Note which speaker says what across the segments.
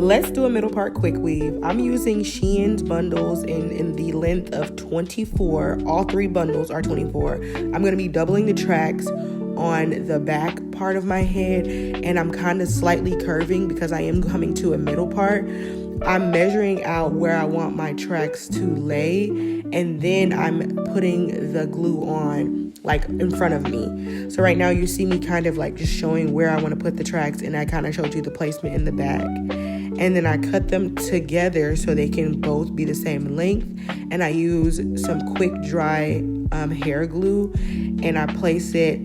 Speaker 1: Let's do a middle part quick weave. I'm using Shein's bundles in the length of 24. All 3 bundles are 24. I'm going to be doubling the tracks on the back part of my head, and I'm kind of slightly curving because I am coming to a middle part. I'm measuring out where I want my tracks to lay, and then I'm putting the glue on like in front of me. So right now you see me kind of like just showing where I want to put the tracks, and I kind of showed you the placement in the back. And then I cut them together so they can both be the same length, and I use some quick dry hair glue, and I place it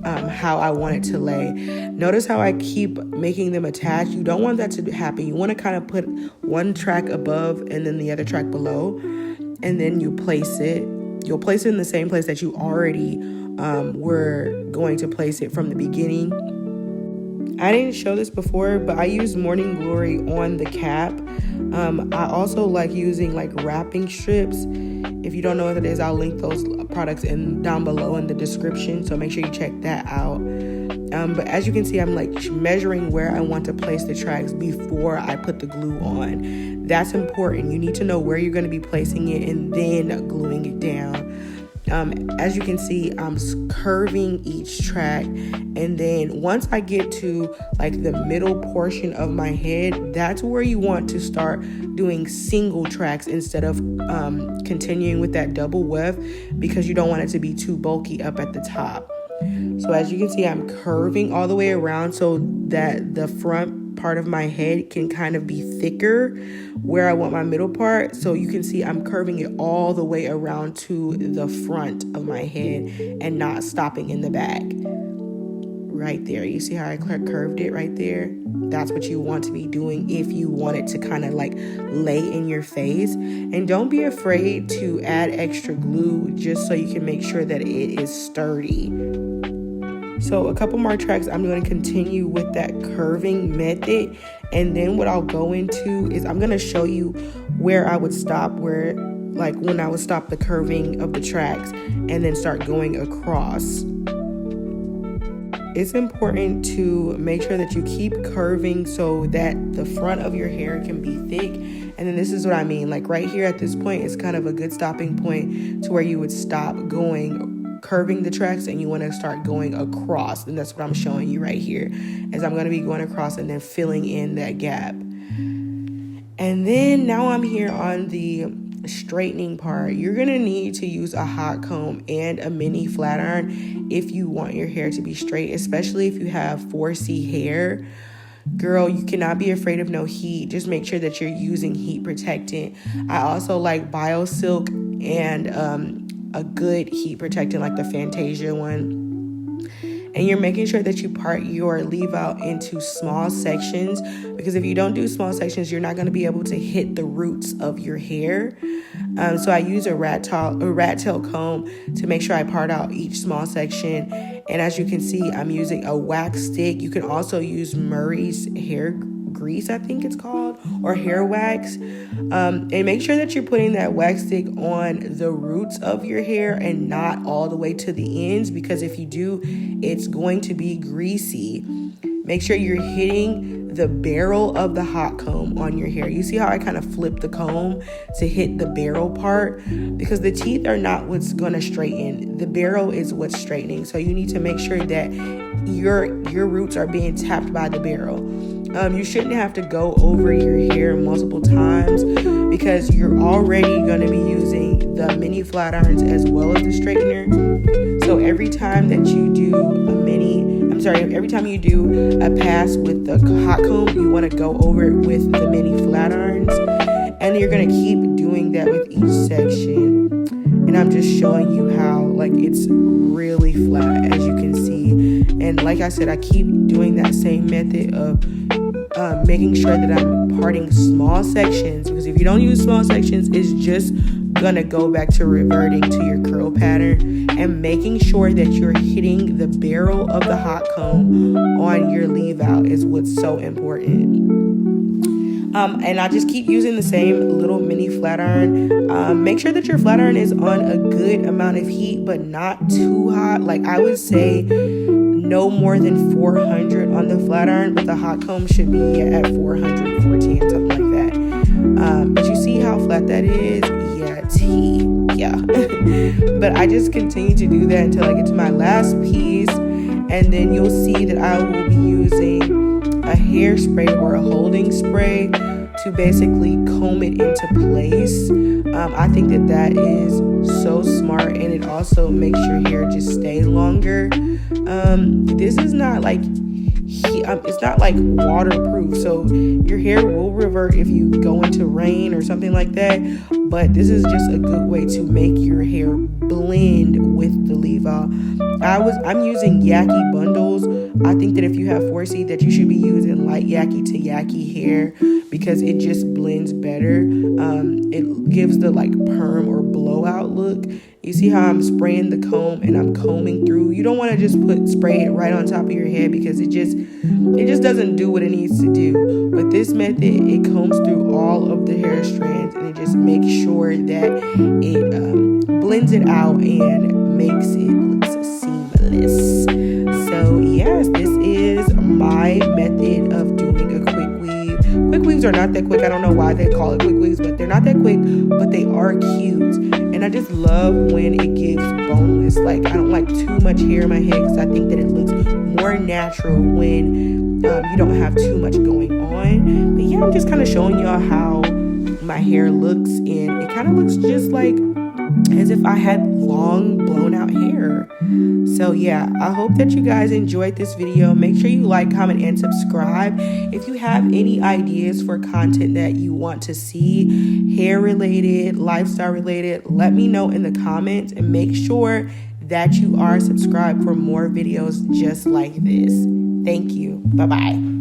Speaker 1: how I want it to lay. Notice how I keep making them attached. You don't want that to happen. You want to kind of put one track above and then the other track below, and then you place it. You'll place it in the same place that you already were going to place it from the beginning. I didn't show this before, but I use Morning Glory on the cap. I also like using like wrapping strips. If you don't know what it is, I'll link those products down below in the description, so make sure you check that out. But as you can see, I'm like measuring where I want to place the tracks before I put the glue on. That's important. You need to know where you're going to be placing it and then gluing it down. As you can see, I'm curving each track, and then once I get to like the middle portion of my head, that's where you want to start doing single tracks instead of continuing with that double weft, because you don't want it to be too bulky up at the top. So as you can see, I'm curving all the way around so that the front part of my head can kind of be thicker where I want my middle part. So you can see I'm curving it all the way around to the front of my head and not stopping in the back. Right there. You see how I curved it right there? That's what you want to be doing if you want it to kind of like lay in your face. And don't be afraid to add extra glue just so you can make sure that it is sturdy. So a couple more tracks, I'm going to continue with that curving method. And then what I'll go into is I'm going to show you where I would stop, where like when I would stop the curving of the tracks and then start going across. It's important to make sure that you keep curving so that the front of your hair can be thick. And then this is what I mean. Like right here at this point, it's kind of a good stopping point to where you would stop curving the tracks and you want to start going across. And that's what I'm showing you right here, as I'm going to be going across and then filling in that gap. And then now I'm here on the straightening part. You're going to need to use a hot comb and a mini flat iron if you want your hair to be straight, especially if you have 4C hair. Girl, you cannot be afraid of no heat. Just make sure that you're using heat protectant. I also like BioSilk and a good heat protectant like the Fantasia one. And you're making sure that you part your Leaveout into small sections, because if you don't do small sections, you're not going to be able to hit the roots of your hair. So I use a rat tail comb to make sure I part out each small section. And as you can see, I'm using a wax stick. You can also use Murray's hair grease, I think it's called, or hair wax. And make sure that you're putting that wax stick on the roots of your hair and not all the way to the ends, because if you do, it's going to be greasy. Make sure you're hitting the barrel of the hot comb on your hair. You see how I kind of flip the comb to hit the barrel part? Because the teeth are not what's going to straighten. The barrel is what's straightening. So you need to make sure that your roots are being tapped by the barrel. You shouldn't have to go over your hair multiple times, because you're already going to be using the mini flat irons as well as the straightener. So every time that you do every time you do a pass with the hot comb, you want to go over it with the mini flat irons. And you're going to keep doing that with each section. And I'm just showing you how like it's really flat, as you can see. And like I said, I keep doing that same method of making sure that I'm parting small sections, because if you don't use small sections, it's just gonna go back to reverting to your curl pattern. And making sure that you're hitting the barrel of the hot comb on your Leaveout is what's so important. And I just keep using the same little mini flat iron. Make sure that your flat iron is on a good amount of heat, but not too hot. Like I would say no more than 400 on the flat iron, but the hot comb should be at 414, flat that is. Yeah, T. Yeah. But I just continue to do that until I get to my last piece. And then you'll see that I will be using a hairspray or a holding spray to basically comb it into place. I think that is so smart, and it also makes your hair just stay longer. This is not like it's not like waterproof, so your hair will revert if you go into rain or something like that, but this is just a good way to make your hair blend with the Leaveout. I'm using Yaki bundles. I think that if you have 4C, that you should be using light Yaki to Yaki hair because it just blends better. It gives the like perm or blowout look. You see how I'm spraying the comb and I'm combing through. You don't want to just spray it right on top of your head because it just doesn't do what it needs to do. With this method, it combs through all of the hair strands and it just makes sure that it blends it out and makes it look seamless. So yes, this is my method of doing a quick weave. Quick weaves are not that quick. I don't know why they call it quick weaves, but they're not that quick, but they are cute. And I just love when it gives boneless. Like, I don't like too much hair in my head because I think that it looks more natural when you don't have too much going on. But yeah, I'm just kind of showing y'all how my hair looks, and it kind of looks just like as if I had long blown out hair. So yeah, I hope that you guys enjoyed this video. Make sure you like, comment, and subscribe. If you have any ideas for content that you want to see, hair related, lifestyle related, let me know in the comments, and make sure that you are subscribed for more videos just like this. Thank you. Bye-bye.